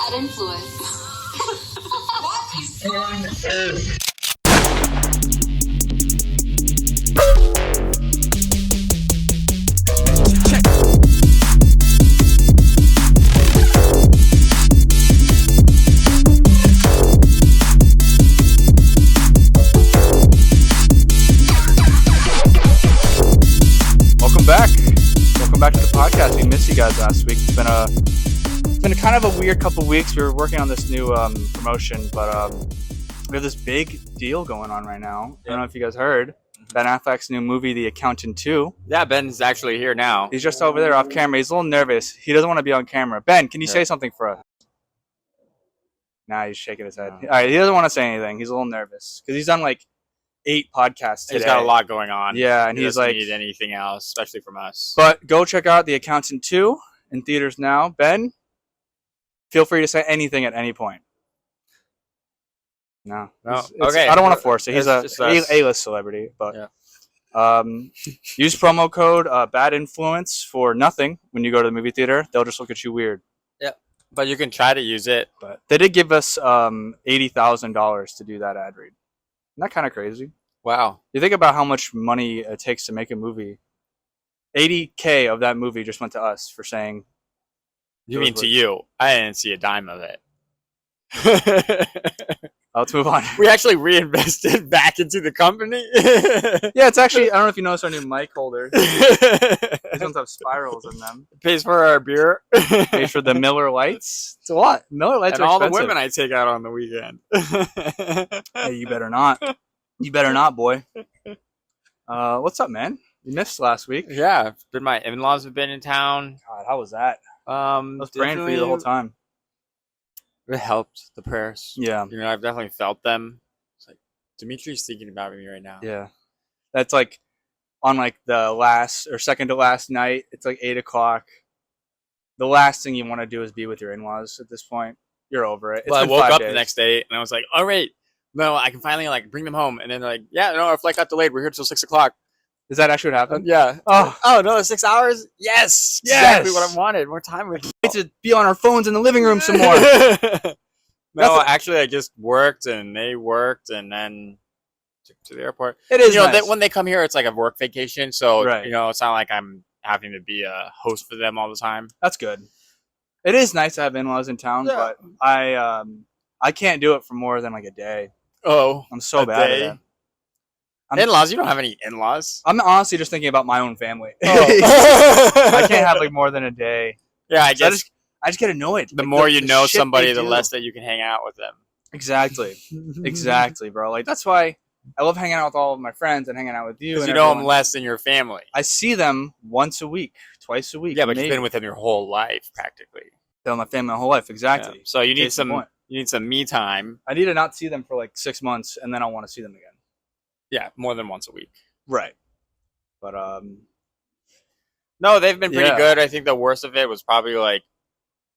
Bad influence. Welcome back to the podcast. We missed you guys last week. It's been a kind of a weird couple weeks. We were working on this new promotion, but we have this big deal going on right now. I don't know if you guys heard. Ben Affleck's new movie, The Accountant 2. Yeah, Ben's actually here now. He's just over there off camera. He's a little nervous. He doesn't want to be on camera. Ben, can you say something for us? Nah, he's shaking his head. All right, he doesn't want to say anything. He's a little nervous because he's done like 8 podcasts today. He's got a lot going on. Yeah, and he he's doesn't like, need anything else, especially from us. But go check out The Accountant 2 in theaters now. Ben, feel free to say anything at any point. No. Okay. I don't want to force it. He's It's a just us. A-list celebrity, but Yeah. use promo code Bad Influence for nothing when you go to the movie theater. They'll just look at you weird. But you can try to use it. But they did give us $80,000 to do that ad read. Isn't that kind of crazy? Wow. You think about how much money it takes to make a movie. $80K of that movie just went to us for saying. You mean to you? I didn't see a dime of it. Let's move on. We actually reinvested back into the company. Yeah, it's actually, I don't know if you noticed our new mic holder. These ones have spirals in them. Pays for our beer. Pays for the Miller Lights. It's a lot. Miller Lights and are all the expensive. women I take out on the weekend. Hey, you better not. You better not, boy. What's up, man? You missed last week. Yeah, my in-laws have been in town. God, how was that? I was praying for you the whole time. It helped, the prayers. Yeah. You know, I've definitely felt them. It's like, Dimitri's thinking about me right now. Yeah. That's like on like the last or second to last night. It's like 8 o'clock. The last thing you want to do is be with your in-laws at this point. You're over it. Well, I woke up the next day and I was like, all right, no, I can finally like bring them home. And then they're like, yeah, no, our flight got delayed. We're here till 6 o'clock. Is that actually what happened? Yeah. Oh, No, 6 hours? Yes. Yes! Exactly what I wanted. More time with you. we need to be on our phones in the living room some more. No, actually, I just worked and they worked and then took to the airport. It is You know, nice. when they come here, it's like a work vacation. So, Right. you know, it's not like I'm having to be a host for them all the time. That's good. It is nice to have in-laws in town, Yeah. but I can't do it for more than like a day. Oh, I'm so a bad day? at it. In-laws? You don't have any in-laws? I'm honestly just thinking about my own family. Oh. I can't have like more than a day. Yeah, I So guess I just get annoyed. the Like, more you the know shit somebody, they the do. less that you can hang out with them. Exactly. Exactly, bro. Like that's why I love hanging out with all of my friends and hanging out with you. Because And you know them everyone. less than your family. I see them once a week, twice a week. Yeah, but maybe. you've been with them your whole life, practically. Tell my family my whole life. Exactly. Yeah. So you need Case in point. some me time. I need to not see them for like 6 months, and then I'll want to see them again. Yeah, more than once a week. Right. But No, they've been pretty Yeah. good. I think the worst of it was probably like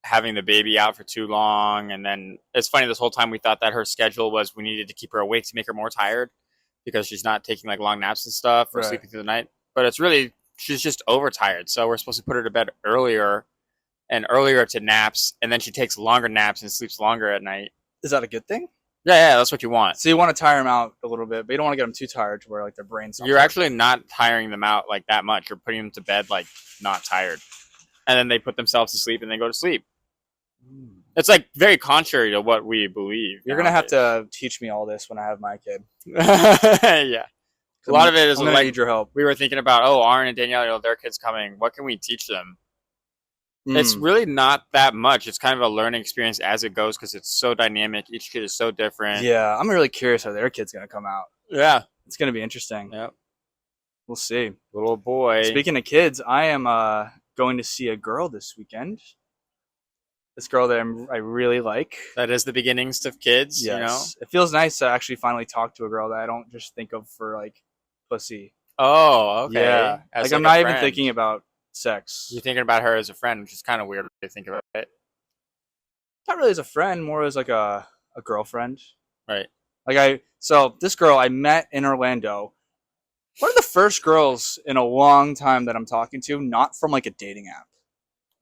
having the baby out for too long. And then it's funny, this whole time we thought that her schedule was we needed to keep her awake to make her more tired because she's not taking like long naps and stuff or Right. sleeping through the night. But it's really, she's just overtired. So we're supposed to put her to bed earlier and earlier to naps. And then she takes longer naps and sleeps longer at night. is that a good thing? Yeah, that's what you want. So you want to tire them out a little bit, but you don't want to get them too tired to where like their brains. You're actually not tiring them out like that much. You're putting them to bed like not tired. And then they put themselves to sleep and they go to sleep. It's like very contrary to what we believe. You're gonna have to teach me all this when I have my kid. Yeah. A lot of it is I'm gonna like need your help. we were thinking about, oh, Aaron and Danielle, you know, their kids coming. What can we teach them? It's really not that much. It's kind of a learning experience as it goes because it's so dynamic. Each kid is so different. Yeah, I'm really curious how their kid's gonna come out. Yeah. It's gonna be interesting. Yep. We'll see. Little boy. Speaking of kids, I am going to see a girl this weekend. This girl that I really like. That is the beginnings of kids, you know? Yes. It feels nice to actually finally talk to a girl that I don't just think of for like pussy. Oh, okay. Yeah. As Like I'm a not even friend. thinking about sex. You're thinking about her as a friend, which is kind of weird to think about it. Not really as a friend, more as like a girlfriend. Right. So this girl I met in Orlando. One of the first girls in a long time that I'm talking to, not from like a dating app.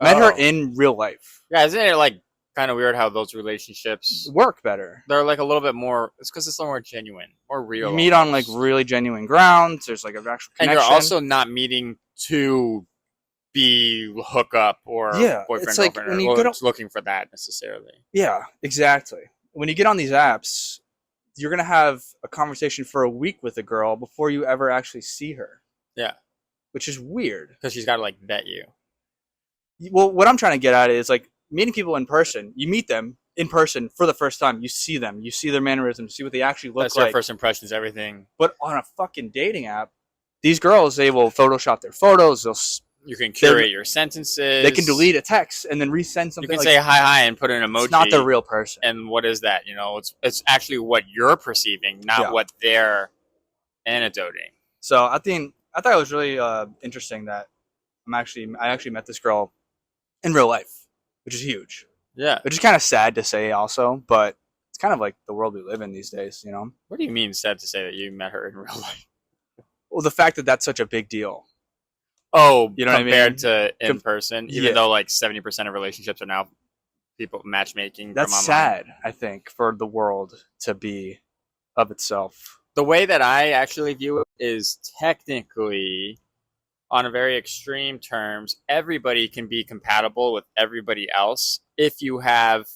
Met her Oh. in real life. Yeah, isn't it like kind of weird how those relationships work better. they're like a little bit more. It's because it's a little more genuine, more real. You meet on like really genuine grounds. There's like an actual and connection. you're also not meeting to be hook up or boyfriend it's like girlfriend when or you get looking for that necessarily. Yeah, exactly. When you get on these apps, you're gonna have a conversation for a week with a girl before you ever actually see her. Yeah, which is weird. Because she's got to like vet you. Well, what I'm trying to get at is like meeting people in person. You meet them in person for the first time. You see them. You see their mannerisms. See what they actually look That's like. your first impressions, everything. But on a fucking dating app, these girls, they will Photoshop their photos. You can curate your sentences. They can delete a text and then resend something. You can say hi and put an emoji. It's not the real person. And what is that? It's actually what you're perceiving, not what they're anecdoting. So I thought it was really interesting that I actually met this girl in real life, which is huge. Yeah. Which is kind of sad to say also, but it's kind of like the world we live in these days, you know? What do you mean sad to say that you met her in real life? Well, the fact that that's such a big deal. Oh, you know compared to in person, even though like 70% of relationships are now people matchmaking. That's sad, I think, for the world to be of itself. The way that I actually view it is technically, on a very extreme terms, everybody can be compatible with everybody else if you have,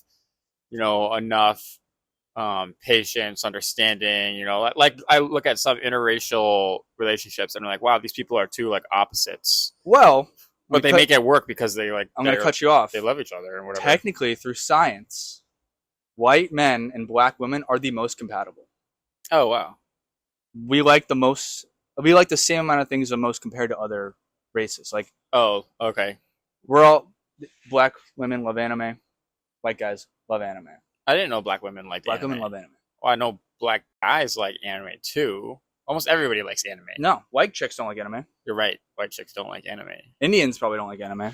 enough patience, understanding. Like I look at some interracial relationships and I'm like, wow, these people are two like opposites. Well, but they make it work because they like. I'm going to cut you off. They love each other and whatever. Technically, through science, white men and black women are the most compatible. Oh wow. We like the same amount of things the most compared to other races. Like, oh, okay. We're all black women love anime, white guys love anime. I didn't know black women liked black anime. women love anime. Well, I know black guys like anime too. Almost everybody likes anime. No, white chicks don't like anime. You're right. White chicks don't like anime. Indians probably don't like anime.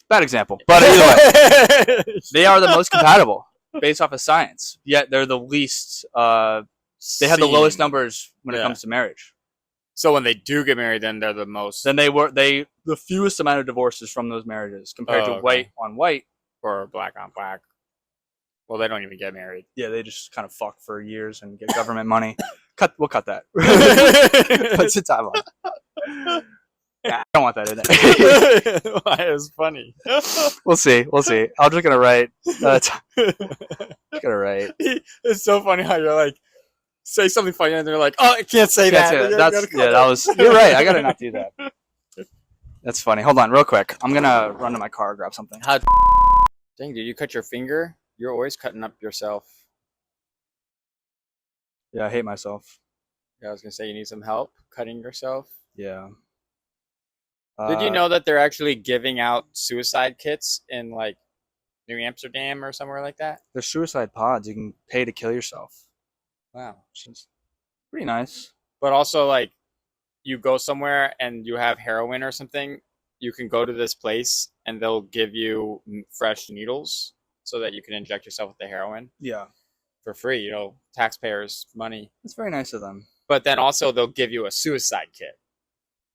Bad example, but either way, they are the most compatible based off of science. Yet they're the least. They have the lowest numbers when it comes to marriage. So when they do get married, then they're the most. Then the fewest amount of divorces from those marriages compared to white on white or black on black. Well, they don't even get married. Yeah, they just kind of fuck for years and get government money. We'll cut that. Put some time on. Yeah, I don't want that in there. Why? It was funny. We'll see. I'm just gonna write. It's so funny how you're like, say something funny and they're like, oh, I can't say that. You're right. I gotta not do that. That's funny. Hold on, real quick. I'm gonna run to my car, grab something. Dang, did you cut your finger? You're always cutting up yourself. Yeah, I hate myself. Yeah, I was gonna say you need some help cutting yourself. Yeah. Did you know that they're actually giving out suicide kits in like New Amsterdam or somewhere like that? There's suicide pods. You can pay to kill yourself. Wow. Which is pretty nice. But also, like, you go somewhere and you have heroin or something, you can go to this place and they'll give you fresh needles so that you can inject yourself with the heroin. Yeah. For free, taxpayers' money. It's very nice of them. But then also they'll give you a suicide kit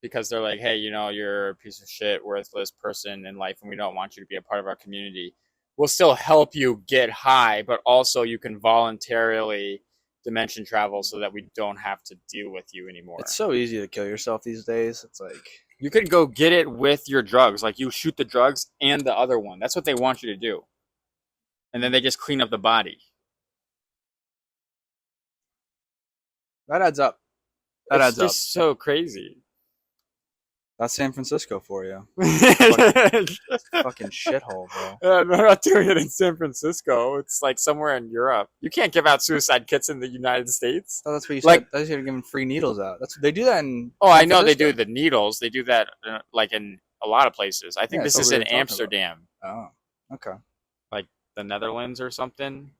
because they're like, hey, you're a piece of shit, worthless person in life and we don't want you to be a part of our community. We'll still help you get high, but also you can voluntarily dimension travel so that we don't have to deal with you anymore. It's so easy to kill yourself these days. It's like you could go get it with your drugs. Like you shoot the drugs and the other one. That's what they want you to do. And then they just clean up the body. That adds up. It's just so crazy. That's San Francisco for you. Fucking shithole, bro. They're not doing it in San Francisco. It's like somewhere in Europe. You can't give out suicide kits in the United States. Oh, that's what you said. That's you're giving free needles out. They do that in. Oh, I know they do the needles. They do that like in a lot of places. I think this is in Amsterdam. Oh, okay. Like the Netherlands or something.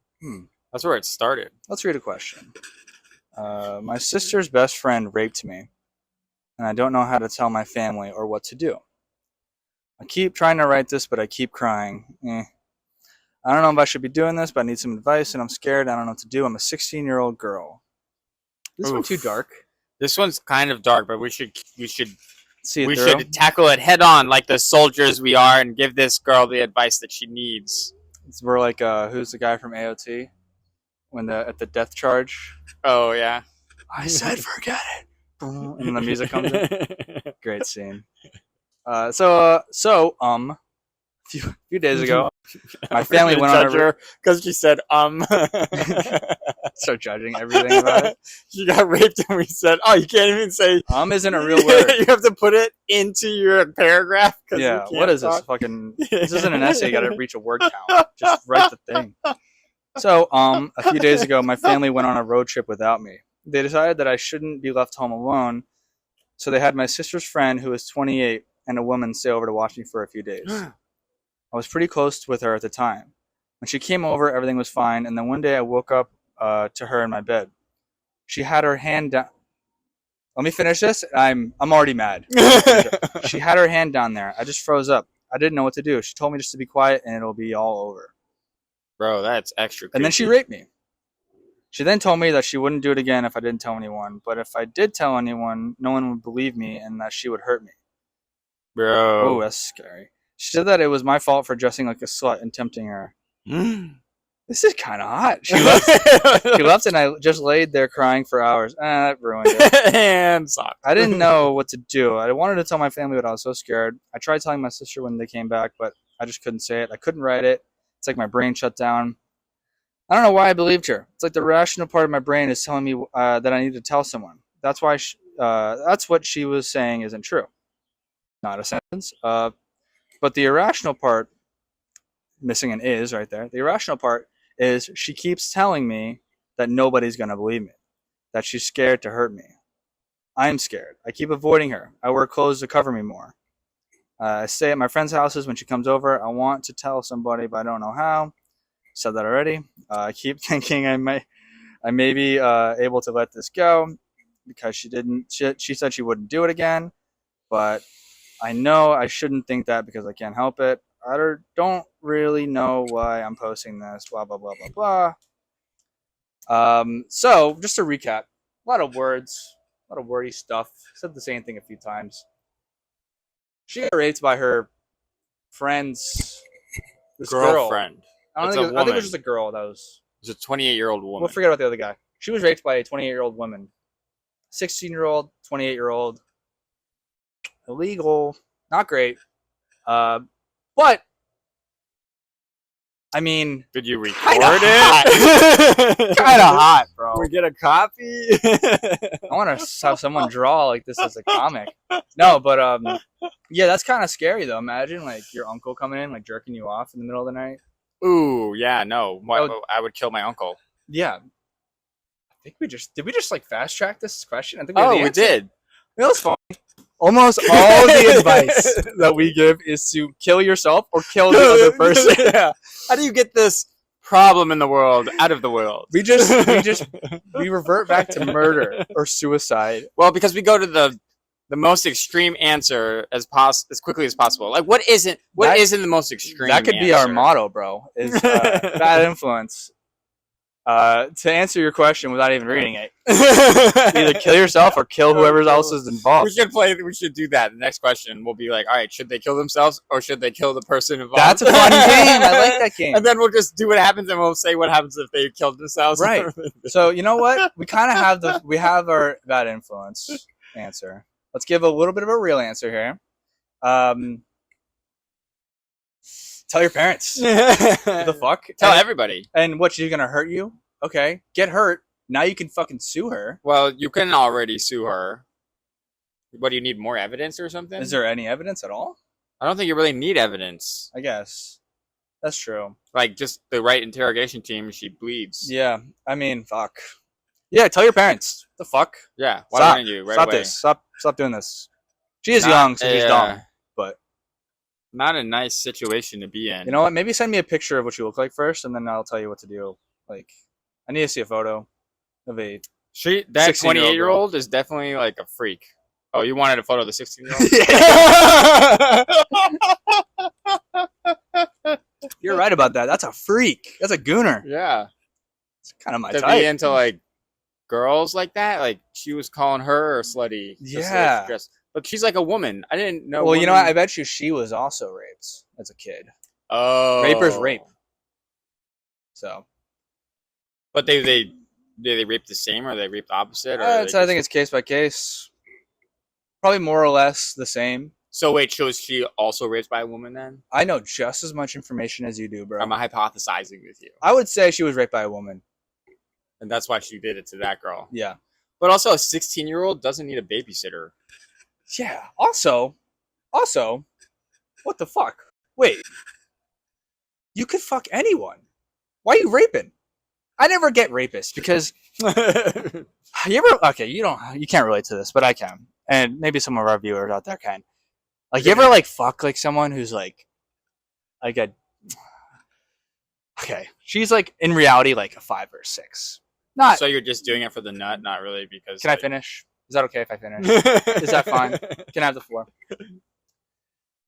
That's where it started. Let's read a question. My sister's best friend raped me, and I don't know how to tell my family or what to do. I keep trying to write this, but I keep crying. I don't know if I should be doing this, but I need some advice, and I'm scared. I don't know what to do. I'm a 16-year-old girl. This one too dark. This one's kind of dark, but we should See it We through. should tackle it head on like the soldiers we are and give this girl the advice that she needs. We're like, who's the guy from AOT? When at the death charge, Oh, yeah. I said forget it, and then the music comes in. Great scene. A few days ago, my family went on a because she said start judging everything about it. She got raped and we said, oh, you can't even say Isn't a real word. You have to put it into your paragraph. Yeah, what is this fucking? This isn't an essay. You got to reach a word count. Just write the thing. So, a few days ago, my family went on a road trip without me. They decided that I shouldn't be left home alone, so they had my sister's friend, who was 28, and a woman stay over to watch me for a few days. I was pretty close with her at the time. When she came over, everything was fine, and then one day I woke up to her in my bed. She had her hand down. Let me finish this. I'm already mad. She had her hand down there. I just froze up. I didn't know what to do. She told me just to be quiet and it'll be all over. Bro, that's extra creepy. And then she raped me. She then told me that she wouldn't do it again if I didn't tell anyone. But if I did tell anyone, no one would believe me and that she would hurt me. Bro. Oh, that's scary. She said that it was my fault for dressing like a slut and tempting her. This is kind of hot. She left and I just laid there crying for hours. That ruined it. And sucked. I didn't know what to do. I wanted to tell my family, but I was so scared. I tried telling my sister when they came back, but I just couldn't say it. I couldn't write it. It's like my brain shut down. I don't know why I believed her. It's like the rational part of my brain is telling me that I need to tell someone. That's why. That's what she was saying isn't true. Not a sentence. But the irrational part, missing an is right there. The irrational part is she keeps telling me that nobody's going to believe me, that she's scared to hurt me. I'm scared. I keep avoiding her. I wear clothes to cover me more. I stay at my friends' houses when she comes over. I want to tell somebody, but I don't know how. Said that already. I keep thinking I may be able to let this go because she didn't. She said she wouldn't do it again, but I know I shouldn't think that because I can't help it. I don't really know why I'm posting this. Blah blah blah blah blah. So just to recap, a lot of words, a lot of wordy stuff. Said the same thing a few times. She got raped by her friend's girlfriend. Girl. I think it was just a girl that was. It was a 28-year-old woman. We'll forget about the other guy. She was raped by a 28-year-old woman. 16-year-old, 28-year-old. Illegal. Not great. But I mean, did you record it? Kind of hot, bro. We get a copy. I want to have someone draw like this as a comic. No, but yeah, that's kind of scary though. Imagine like your uncle coming in, like jerking you off in the middle of the night. Ooh, yeah, no. I would kill my uncle. Yeah. I think did we just like fast track this question? I think we did. It was fun. Almost all the advice that we give is to kill yourself or kill the other person. Yeah. How do you get this problem in the world out of the world? We revert back to murder or suicide. Well, because we go to the most extreme answer as quickly as possible. Like what isn't the most extreme? That could be our motto, bro. Is bad influence. To answer your question without even reading it, either kill yourself or kill whoever else is involved. We should do that. The next question will be like, all right, should they kill themselves or should they kill the person involved? That's a fun game. I like that game. And then we'll just do what happens and we'll say what happens if they killed themselves. Right. So you know what? We kind of have our bad influence answer. Let's give a little bit of a real answer here. Tell your parents. What the fuck? Tell everybody. And what, she's gonna hurt you? Okay, get hurt. Now you can fucking sue her. Well, you can already sue her. What, do you need more evidence or something? Is there any evidence at all? I don't think you really need evidence. I guess. That's true. Like, just the right interrogation team, she bleeds. Yeah, I mean, fuck. Yeah, tell your parents. The fuck? Yeah, why wouldn't you? Right Stop away. this. Stop doing this. She is young, so she's dumb. But not a nice situation to be in. You know what? Maybe send me a picture of what you look like first, and then I'll tell you what to do. Like, I need to see a photo of a. That 28-year-old is definitely like a freak. Oh, you wanted a photo of the 16-year-old? You're right about that. That's a freak. That's a gooner. Yeah. It's kind of my to type. Be into like girls like that. Like she was calling her slutty. Yeah. But she's like a woman. I didn't know. Well, you know what? I women- bet you she was also raped as a kid. Oh, Rapers rape. So But they rape the same, or they rape the opposite, or I think it's case by case. Probably more or less the same. So wait, so is she also raped by a woman then? I know just as much information as you do, bro. I'm hypothesizing with you, I would say she was raped by a woman. and that's why she did it to that girl. Yeah. But also, a 16-year-old doesn't need a babysitter. Yeah. Also, what the fuck? Wait. You could fuck anyone. Why are you raping? I never get rapists because you ever you can't relate to this, but I can. And maybe some of our viewers out there can. Like, you ever like fuck like someone who's like a okay, she's like in reality like a 5 or 6. Not So you're just doing it for the nut, not really because. Can I finish? Is that okay if I finish? Is that fine? Can I have the floor?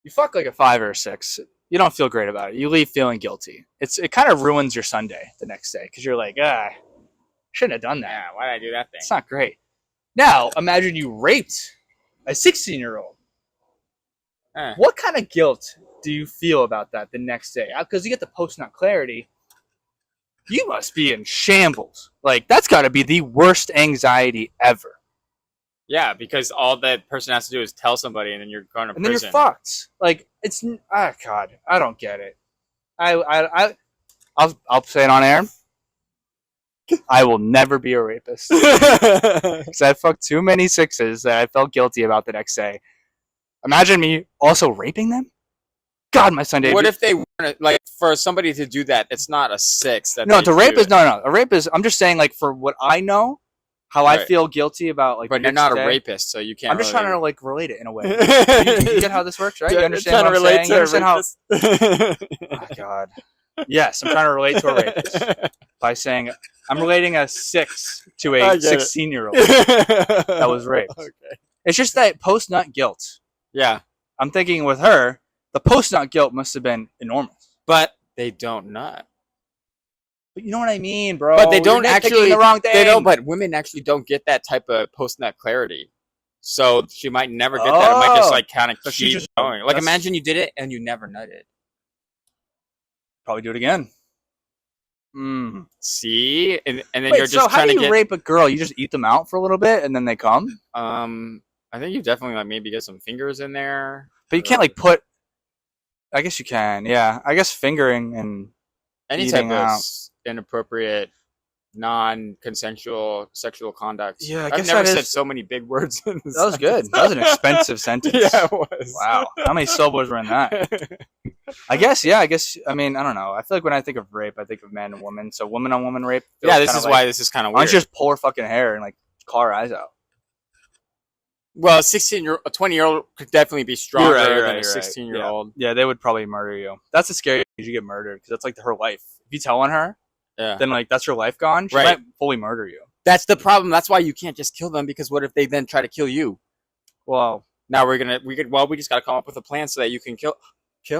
You fuck like a 5 or a 6. You don't feel great about it. You leave feeling guilty. It kind of ruins your Sunday the next day because you're like, shouldn't have done that. Yeah, why did I do that thing? It's not great. Now, imagine you raped a 16-year-old. What kind of guilt do you feel about that the next day? Because you get the post-nut clarity. You must be in shambles. Like, that's got to be the worst anxiety ever. Yeah, because all that person has to do is tell somebody, and then you're going to And then prison. you're fucked. Like, it's God, I don't get it. I'll say it on air. I will never be a rapist because I fucked too many 6s that I felt guilty about the next day. Imagine me also raping them. God, my Sunday. What if they weren't like for somebody to do that? It's not a 6. That No, they to rape do is it. no. A rape is. I'm just saying, like, for what I know, how I Right. feel guilty about, like. But the you're next not a day. rapist, so you can't. I'm just really... trying to like relate it in a way. You get how this works, right? You understand what I'm saying? You understand how? Oh, God. Yes, I'm trying to relate to a rapist by saying I'm relating a 6 to I a get it. 16-year-old that was raped. Okay. It's just that post-nut guilt. Yeah, I'm thinking with her, the post-nut guilt must have been enormous. but they don't nut. But you know what I mean, bro. But they don't You're nitpicking actually. the wrong thing. They don't. But women actually don't get that type of post nut clarity. So she might never get that. It might just like kind of So she keep just- going. Like that's- imagine you did it and you never nutted. Probably do it again. Mm. See, and then Wait, you're so just how trying do to you get. rape a girl? You just eat them out for a little bit and then they come? I think you definitely like maybe get some fingers in there. But you can't like put. I guess you can. Yeah, I guess fingering and Any eating type of out. inappropriate, non-consensual sexual conduct. Yeah, I I've guess never that said is- so many big words. In this that was good. sentence. That was an expensive sentence. Yeah, it was. Wow, how many syllables were in that? I guess. Yeah, I guess. I mean, I don't know. I feel like when I think of rape, I think of man and woman. So woman on woman rape. feels Yeah, this kinda is like, why this is kind of why weird. don't you just pull her fucking hair and like claw her eyes out? Well, a 20-year-old could definitely be stronger than a you're right. 16-year-old. Yeah, they would probably murder you. That's the scary. You get murdered because that's like her life. If you tell on her, Yeah. then like that's her life gone. She Right. might fully murder you. That's the problem. That's why you can't just kill them, because what if they then try to kill you? Well, Now we just got to come up with a plan so that you can kill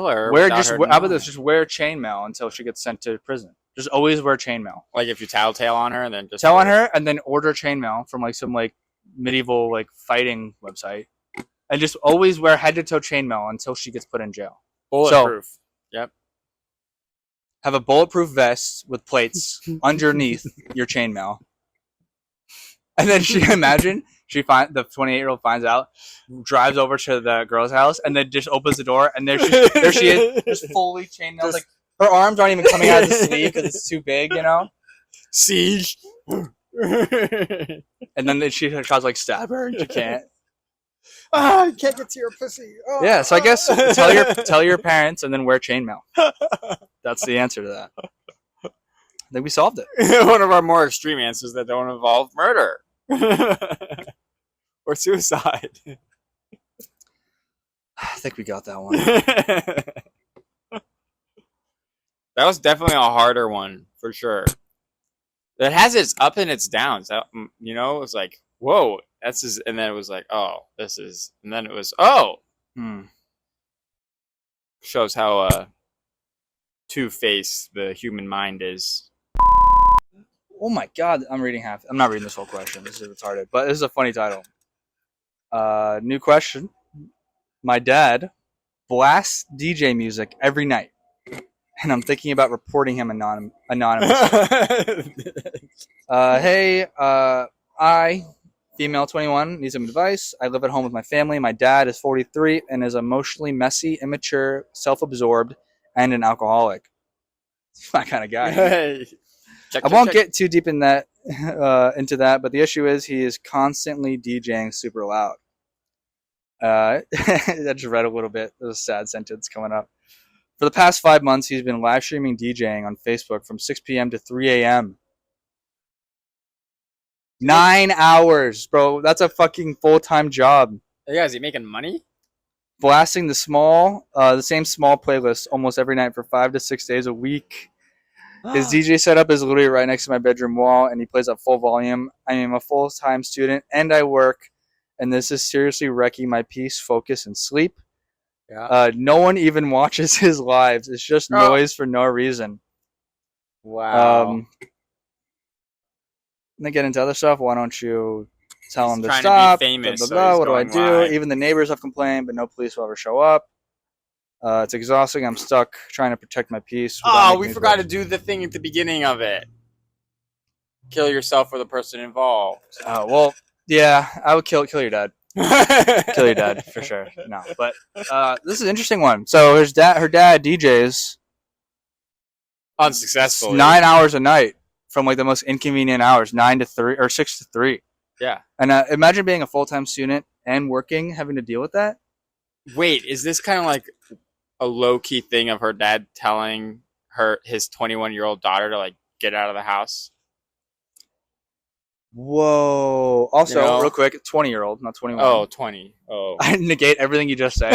her. wear without just her how about knowing. this? Just wear chainmail until she gets sent to prison. Just always wear chainmail. Like if you tattletale on her and then just Tell on her and then order chainmail from like some like medieval like fighting website, and just always wear head to toe chainmail until she gets put in jail. bulletproof. Yep. Have a bulletproof vest with plates underneath your chainmail, and then the 28-year-old finds out, drives over to the girl's house, and then just opens the door, and there she is, just fully chainmailed. Just- Like her arms aren't even coming out of the sleeve because it's too big, you know. Siege. And then she tries to like stab her, and she can't. I can't get to your pussy. Oh, Yeah, so I guess tell your parents and then wear chainmail. That's the answer to that. I think we solved it. One of our more extreme answers that don't involve murder or suicide. I think we got that one. That was definitely a harder one for sure. It has its up and its downs. You know, it was like, whoa, and then it was like, oh, this is, and then it was, oh, shows how two-faced the human mind is. Oh my god, I'm not reading this whole question. This is retarded, but this is a funny title. New question. My dad blasts DJ music every night, and I'm thinking about reporting him anonymously. Hey, I, female 21, need some advice. I live at home with my family. My dad is 43 and is emotionally messy, immature, self-absorbed, and an alcoholic. He's my kind of guy. I won't get too deep in that into that, but the issue is he is constantly DJing super loud. I just read a little bit. There's a sad sentence coming up. For the past 5 months, he's been live streaming DJing on Facebook from 6 p.m. to 3 a.m. 9 hours, bro. That's a fucking full-time job. Yeah, is he making money? Blasting the same small playlist almost every night for 5 to 6 days a week. His DJ setup is literally right next to my bedroom wall, and he plays at full volume. I am a full-time student, and I work, and this is seriously wrecking my peace, focus, and sleep. Yeah. No one even watches his lives. It's just noise for no reason. Wow. Then get into other stuff. Why don't you tell him to trying stop? to be famous, blah, blah, blah. so What do I he's do? going live. Even the neighbors have complained, but no police will ever show up. It's exhausting. I'm stuck trying to protect my peace. Oh, we forgot to do the thing at the beginning of it. Kill yourself or the person involved. Well, yeah, I would kill your dad. Kill your dad for sure. No, but this is an interesting one. So her dad DJs Unsuccessful. 9 hours a night from like the most inconvenient hours, 9 to 3 or 6 to 3. Yeah. And imagine being a full-time student and working, having to deal with that. Wait, is this kind of like a low-key thing of her dad telling his 21-year-old daughter to like get out of the house? Whoa. Also, You know? real quick, 20-year-old, not 21. Oh, 20. Oh. I negate everything you just said.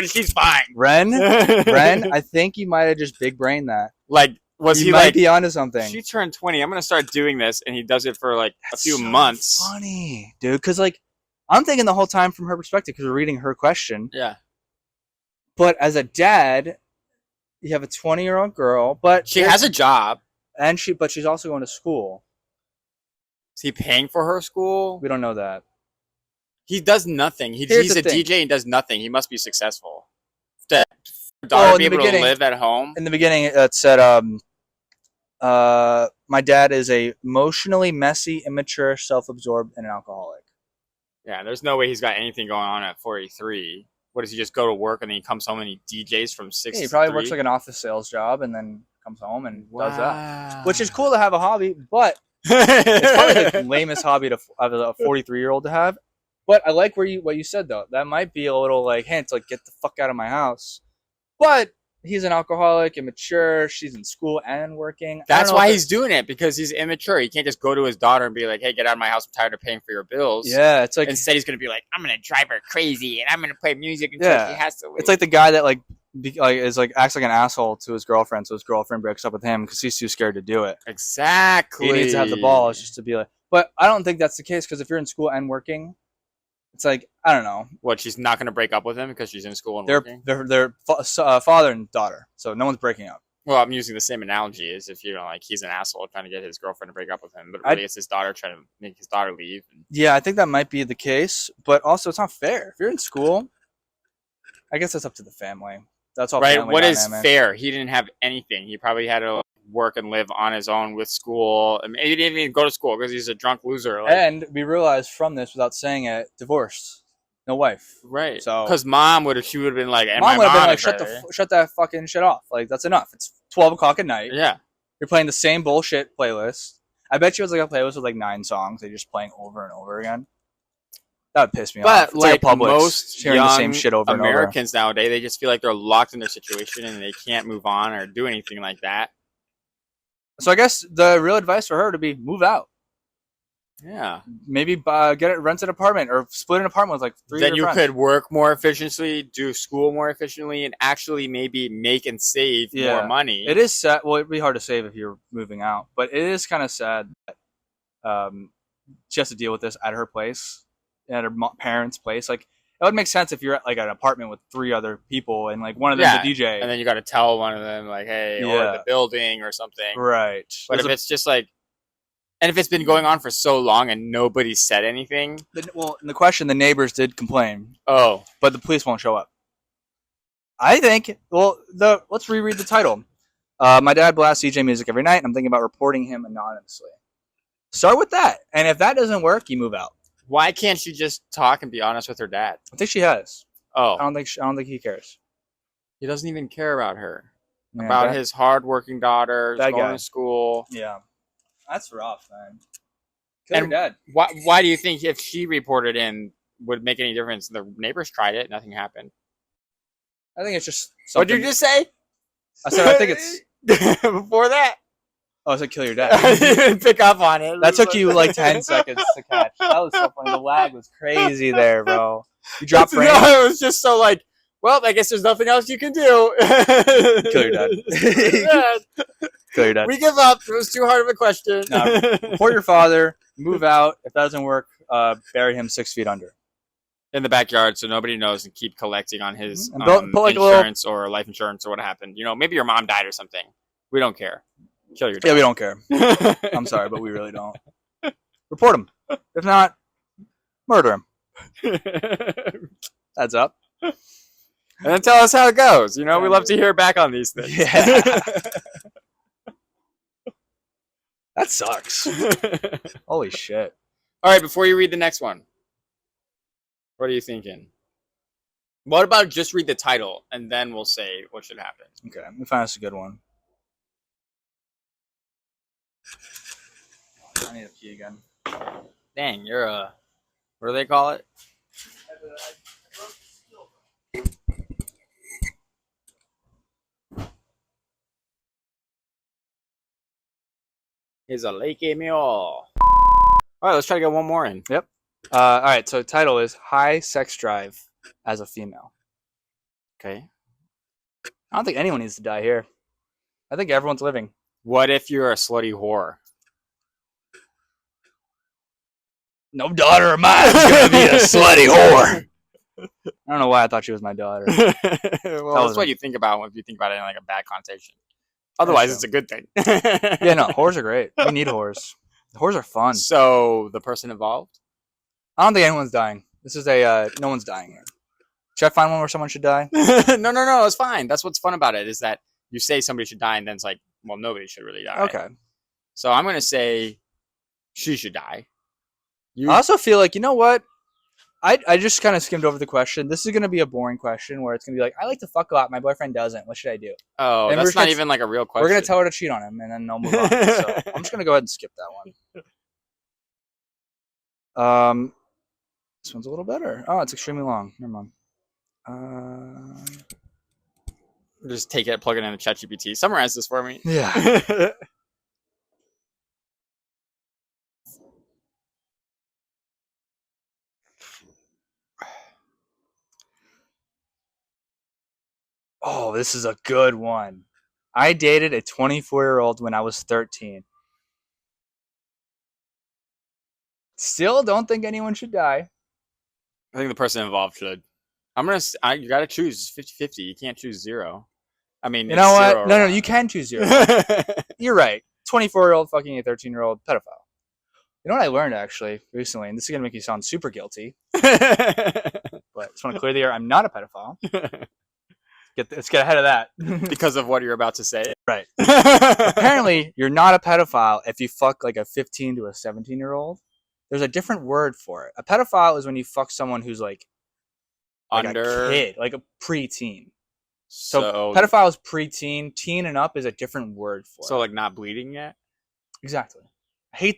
She's fine. Ren, I think you might have just big brained that. Like, was you he might like, be onto something. she turned 20, I'm going to start doing this, and he does it for like That's a few so months. Funny, dude, because like I'm thinking the whole time from her perspective because we're reading her question. Yeah. But as a dad, you have a 20-year-old girl, but She has a job. but she's also going to school. Is he paying for her school? We don't know that. He does nothing. He's Here's a the thing. DJ and does nothing. He must be successful. To daughter be able to live at home. In the beginning, it said, my dad is a emotionally messy, immature, self-absorbed, and an alcoholic. Yeah, there's no way he's got anything going on at 43. What does he just go to work and then he comes home and he DJs from 6 Yeah, he to probably 3? works like an office sales job and then comes home and does that. Wow. Which is cool to have a hobby, but it's probably like the lamest hobby of a 43-year-old to have. But I like what you said though. That might be a little like hint, like get the fuck out of my house. But he's an alcoholic, immature. She's in school and working. That's why he's doing it, because he's immature. He can't just go to his daughter and be like, "Hey, get out of my house. I'm tired of paying for your bills." Yeah, it's like Instead, he's gonna be like, "I'm gonna drive her crazy and I'm gonna play music until she has to leave." It's like the guy that acts like an asshole to his girlfriend, so his girlfriend breaks up with him because he's too scared to do it. Exactly. He needs to have the balls just to be like. But I don't think that's the case because if you're in school and working, it's like I don't know. What? She's not gonna break up with him because she's in school and working. They're father and daughter, so no one's breaking up. Well, I'm using the same analogy as if like he's an asshole trying to get his girlfriend to break up with him, but really it's his daughter trying to make his daughter leave. Yeah, I think that might be the case, but also it's not fair. If you're in school, I guess that's up to the family. That's all. Right? Family What is dynamic. fair? He didn't have anything. He probably had to work and live on his own with school. I mean, he didn't even go to school because he's a drunk loser. And we realized from this, without saying it, divorced, no wife. Right. So because mom would have been like, and mom my would have been like, is shut that fucking shit off. Like that's enough. It's 12 o'clock at night. yeah. You're playing the same bullshit playlist. I bet you it was like a playlist with like 9 songs. They're just playing over and over again. That would piss me off. But It's like a Publix, most hearing young the same shit over Americans nowadays, they just feel like they're locked in their situation and they can't move on or do anything like that. and over. So I guess the real advice for her to be move out. Yeah. Maybe rent an apartment or split an apartment with like 3 Then other you friends. could work more efficiently, do school more efficiently, and actually maybe make and save more money. It is sad. Well, it'd be hard to save if you're moving out, but it is kind of sad that she has to deal with this at her place, at her parents' place. Like, it would make sense if you're at like an apartment with 3 other people and like one of them the DJ. And then you got to tell one of them like, hey, or the building or something. Right. But if it's just like, And if it's been going on for so long and nobody said anything, Well, in the question, the neighbors did complain, oh, but the police won't show up. I think. Well, let's reread the title. My dad blasts DJ music every night, and I'm thinking about reporting him anonymously. Start with that, and if that doesn't work, you move out. why can't she just talk and be honest with her dad? I think she has. Oh, I don't think he cares. he doesn't even care about her, Man, about his hardworking daughter That going guy. to school. Yeah, that's rough, man. Kill your And dad. why do you think if she reported in would make any difference? The neighbors tried it, nothing happened. I think it's just. What did you just say? I said I think it's. Before that. Oh, I said kill your I dad. didn't pick up on it. That took you like 10 seconds to catch. That was so funny. The lag was crazy there, bro. You dropped No, frame. it was just so like, well, I guess there's nothing else you can do. Kill your dad. Kill your dad. We give up. It was too hard of a question. No. Report your father. Move out. If that doesn't work, bury him 6 feet under. In the backyard, so nobody knows, and keep collecting on his And put like insurance or life insurance or what happened. You know, maybe your mom died or something. We don't care. Kill your Yeah, we dad. don't care. I'm sorry, but we really don't. Report him. If not, murder him. That's up. And then tell us how it goes. You know, we love to hear back on these things. Yeah. That sucks. Holy shit. All right, before you read the next one, what are you thinking? What about just read the title and then we'll say what should happen? Okay, let me find us a good one. I need a pee again. Dang, you're a... What do they call it? He's a lake mule. All right, let's try to get one more in. All right, so the title is High Sex Drive as a Female. Okay. I don't think anyone needs to die here. I think everyone's living. What if you're a slutty whore? No daughter of mine is going to be a slutty whore. I don't know why I thought she was my daughter. Well, that's was what you think about if you think about it in like a bad connotation. Otherwise, it's a good thing. Yeah, no, whores are great. We need whores. Whores are fun. So, the person involved? I don't think anyone's dying. This is no one's dying here. Should I find one where someone should die? No, it's fine. That's what's fun about it, is that you say somebody should die, and then it's like, well, nobody should really die. Okay. So I'm going to say she should die. I also feel like, you know what? I just kind of skimmed over the question. This is going to be a boring question where it's going to be like, I like to fuck a lot. My boyfriend doesn't. What should I do? Oh, And that's we're not gonna- even like a real question. We're going to tell her to cheat on him, and then they'll move on. So I'm just going to go ahead and skip that one. This one's a little better. Oh, it's extremely long. Never mind. Just take it, plug it into ChatGPT. Summarize this for me. Yeah. Oh, this is a good one. I dated a 24-year-old when I was 13. Still don't think anyone should die. I think the person involved should. You got to choose 50-50. You can't choose zero. I mean, You know it's what? zero or No, one. you can choose zero. You're right. 24-year-old fucking a 13-year-old pedophile. You know what I learned actually recently, and this is gonna make you sound super guilty, but I just want to clear the air. I'm not a pedophile. Let's get ahead of that. Because of what you're about to say. Right. Apparently, you're not a pedophile if you fuck like a 15 to a 17-year-old. There's a different word for it. A pedophile is when you fuck someone who's like Under. a kid, like a preteen. So, So pedophile is preteen. Teen and up is a different word for so it. like not bleeding yet? Exactly. I hate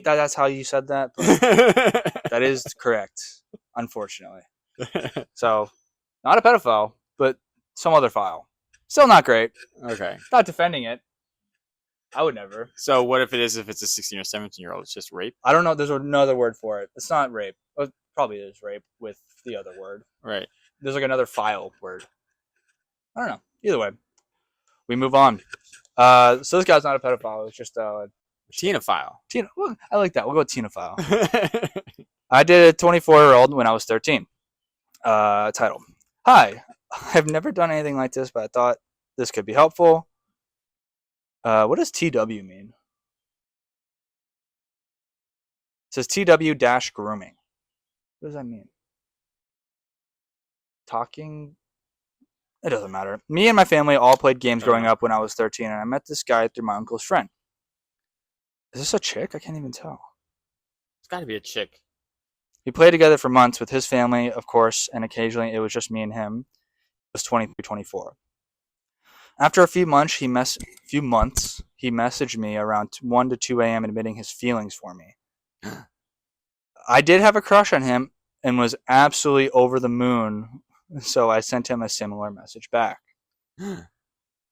that that's how you said that, but that is correct, unfortunately. So, not a pedophile, but some other file. Still not great. Okay. Not defending it. I would never. So what if it's a 16 or 17-year-old? It's just rape? I don't know. There's another word for it. It's not rape. It probably is rape with the other word. Right. There's like another file word. I don't know. Either way, we move on. So this guy's not a pedophile. It's just Tenophile. Tina. Well, I like that. We'll go with Tenophile. I did a 24-year-old when I was 13. Title. Hi. I've never done anything like this, but I thought this could be helpful. What does TW mean? says TW-grooming. What does that mean? Talking? It doesn't matter. Me and my family all played games growing up when I was 13, and I met this guy through my uncle's friend. Is this a chick? I can't even tell. It's got to be a chick. We played together for months with his family, of course, and occasionally it was just me and him. It was 23, 24. After a few months, he messaged me around 1 to 2 a.m. admitting his feelings for me. I did have a crush on him and was absolutely over the moon, so I sent him a similar message back.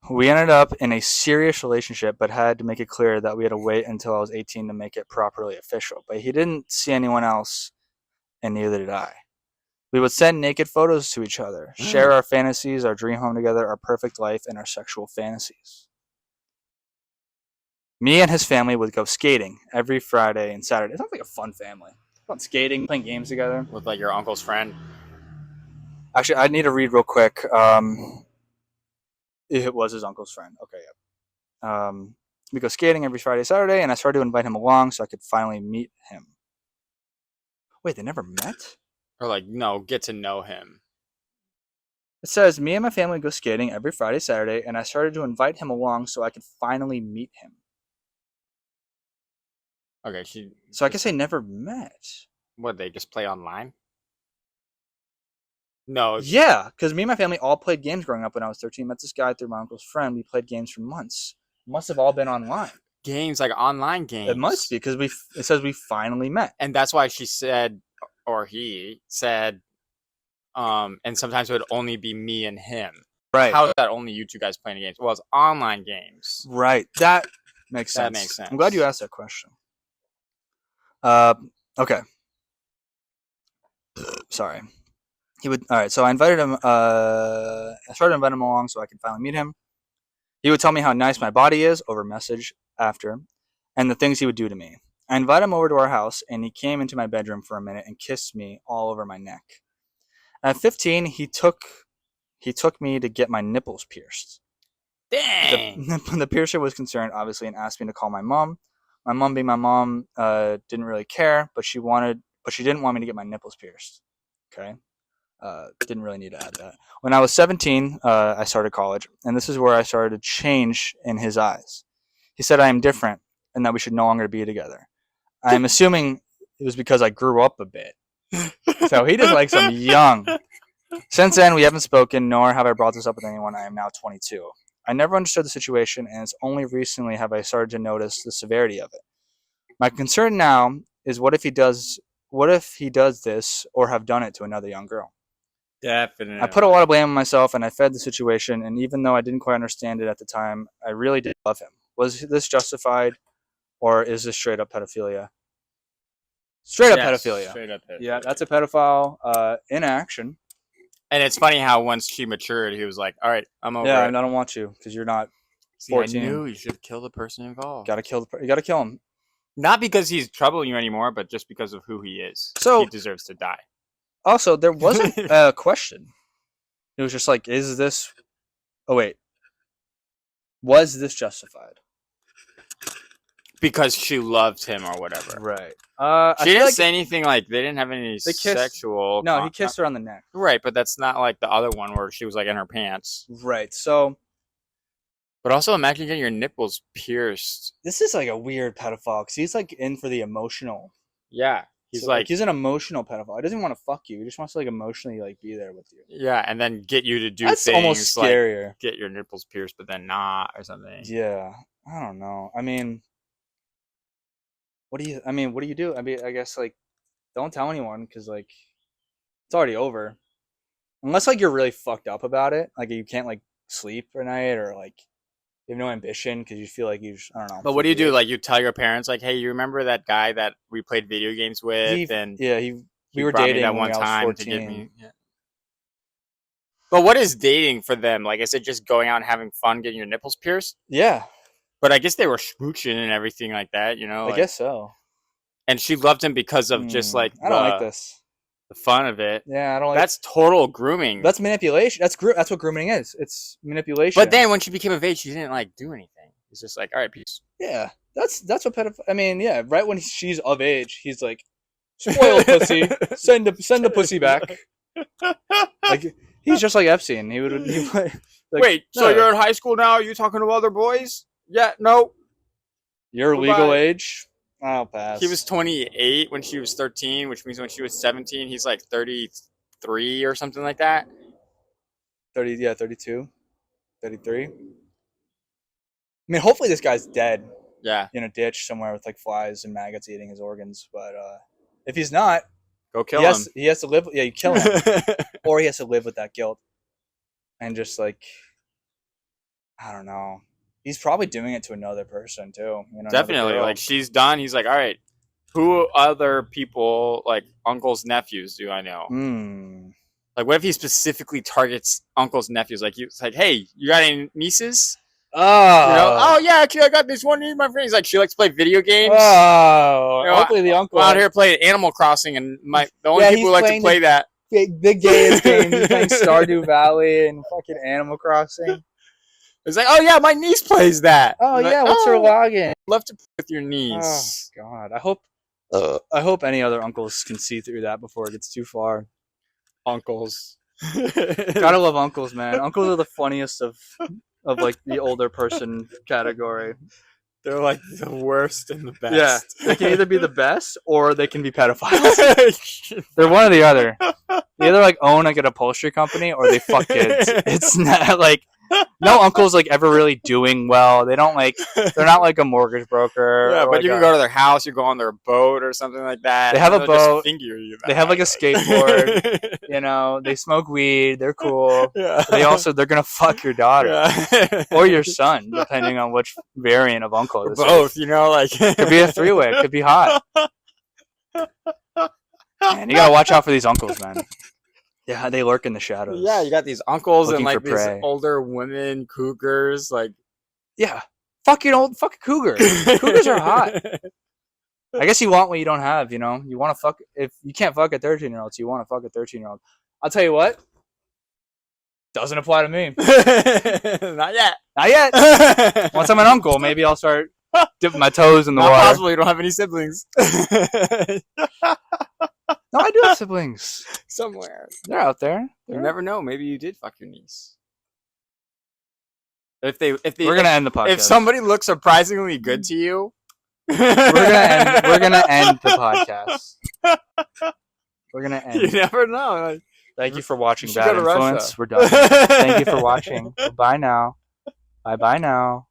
We ended up in a serious relationship, but had to make it clear that we had to wait until I was 18 to make it properly official. But he didn't see anyone else, and neither did I. We would send naked photos to each other, share our fantasies, our dream home together, our perfect life, and our sexual fantasies. Me and his family would go skating every Friday and Saturday. It sounds like a fun family. Fun skating, playing games together. With like your uncle's friend. Actually, I need to read real quick. It was his uncle's friend. Okay, yeah. We go skating every Friday, Saturday, and I started to invite him along so I could finally meet him. Wait, they never met? Or like, no, get to know him. It says, me and my family go skating every Friday, Saturday, and I started to invite him along so I could finally meet him. Okay, So I guess they never met. What, they just play online? No. Yeah, because me and my family all played games growing up when I was 13. Met this guy through my uncle's friend. We played games for months. Must have all been online. Games, like online games. It must be, because it says we finally met. And that's why she said, or he said, and sometimes it would only be me and him. Right. How is that only you two guys playing games? Well, it's online games. Right. That makes sense. That makes sense. I'm glad you asked that question. Okay. Sorry. Alright, so I invited him, I started to invite him along so I could finally meet him. He would tell me how nice my body is over message after, and the things he would do to me. I invited him over to our house, and he came into my bedroom for a minute and kissed me all over my neck. At 15, he took me to get my nipples pierced. Dang! The piercer was concerned, obviously, and asked me to call my mom. My mom, being my mom, didn't really care, but she didn't want me to get my nipples pierced. Okay? Didn't really need to add that. When I was 17, I started college, and this is where I started to change in his eyes. He said I am different and that we should no longer be together. I'm assuming it was because I grew up a bit. So he just likes them young. Since then, we haven't spoken, nor have I brought this up with anyone. I am now 22. I never understood the situation, and it's only recently have I started to notice the severity of it. My concern now is what if he does this or have done it to another young girl? Definitely. I put a lot of blame on myself, and I fed the situation, and even though I didn't quite understand it at the time, I really did love him. Was this justified, or is this straight up pedophilia? Straight up pedophilia. Straight up pedophilia. Yeah, that's a pedophile in action. And it's funny how once she matured, he was like, all right, I'm over Yeah, it. and I don't want you because you're not See, I 14. knew you should kill the person involved. You gotta kill him. Not because he's troubling you anymore, but just because of who he is. So- he deserves to die. Also, there wasn't a question. It was just like, is this... Oh, wait. Was this justified? Because she loved him or whatever. Right. She didn't say anything like they didn't have any They kissed- sexual. No, he kissed her on the neck. Right, but that's not like the other one where she was like in her pants. Right. So But also imagine getting your nipples pierced. this is like a weird pedophile because he's like in for the emotional. Yeah. He's So, he's an emotional pedophile. He doesn't want to fuck you. He just wants to like emotionally like be there with you. yeah, and then get you to do That's things almost like scarier. get your nipples pierced, but then not or something. Yeah. I don't know. I mean, what do you do? I mean, I guess like don't tell anyone because like it's already over. Unless like you're really fucked up about it, like you can't like sleep at night or like you have no ambition because you feel like I don't know. But what do you do? Like you tell your parents, like, "Hey, you remember that guy that we played video games with?" we were brought me dating that when one I was time 14. to get me. Yeah. But what is dating for them? Like, is it just going out and having fun, getting your nipples pierced? Yeah, But I guess they were smooching and everything like that, you know. I guess so. And she loved him because of just like I don't like this. the fun of it. Yeah, I don't like. That's total grooming. That's manipulation. That's what grooming is. It's manipulation. But then when she became of age, she didn't like do anything. It's just like, all right, peace. yeah, That's what pedophile. I mean, yeah. Right when she's of age, he's like, spoiled pussy. Send the pussy back. Like he's just like Epstein. He would. Like, Wait, so you're in high school now? Are you talking to other boys? Yeah, no. You're Goodbye. legal age. I'll pass. He was 28 when she was 13, which means when she was 17, he's like 33 or something like that. 30. Yeah, 32, 33. I mean, hopefully this guy's dead Yeah, in a ditch somewhere with like flies and maggots eating his organs. But if he's not, go kill him. he has to live. Yeah, you kill him, or he has to live with that guilt, and just like, I don't know. He's probably doing it to another person too. You know, Definitely. Like she's done. He's like, all right, who other people, like uncles, nephews, do I know? Like, what if he specifically targets uncles, nephews? Like, it's like, hey, you got any nieces? Oh yeah, actually, I got this one niece. My friend, he's like, she likes to play video games. Hopefully the uncle out here playing Animal Crossing, and the only people who like to play that. The gayest game. He's playing Stardew Valley and fucking Animal Crossing. It's like, oh yeah, my niece plays that. Oh yeah, what's her login? Love to play with your niece. Oh God, I hope any other uncles can see through that before it gets too far. Uncles, gotta love uncles, man. Uncles are the funniest of like the older person category. They're like the worst and the best. Yeah, they can either be the best or they can be pedophiles. They're one or the other. They either like own like an upholstery company or they fuck kids. It's not like no uncle's like ever really doing well. They don't like. They're not like a mortgage broker. Yeah, but like you can go to their house. You go on their boat or something like that. They have a boat. Just finger you. They have like a skateboard. You know, they smoke weed. They're cool. Yeah. They're gonna fuck your daughter or your son, depending on which variant of uncle. This Both, is. you know, like Could be a three-way. It could be hot. Man, you gotta watch out for these uncles, man. Yeah, they lurk in the shadows. Yeah, you got these uncles and Looking like for these prey. older women, cougars, like yeah, fuck cougar. Cougars are hot. I guess you want what you don't have. You know, you want to fuck. If you can't fuck a 13-year-old, so you want to fuck a 13-year-old. I'll tell you what. Doesn't apply to me. Not yet. Not yet. Once I'm an uncle, maybe I'll start dipping my toes in the Not water. possible. You don't have any siblings. No, I do have siblings. Somewhere. They're out there. You never know. Maybe you did fuck your niece. We're gonna end the podcast. If somebody looks surprisingly good to you, we're gonna end the podcast. We're gonna end. You never know. Like, thank you for watching you Bad go to Influence. Russia. We're done. Thank you for watching. Bye now. Bye now.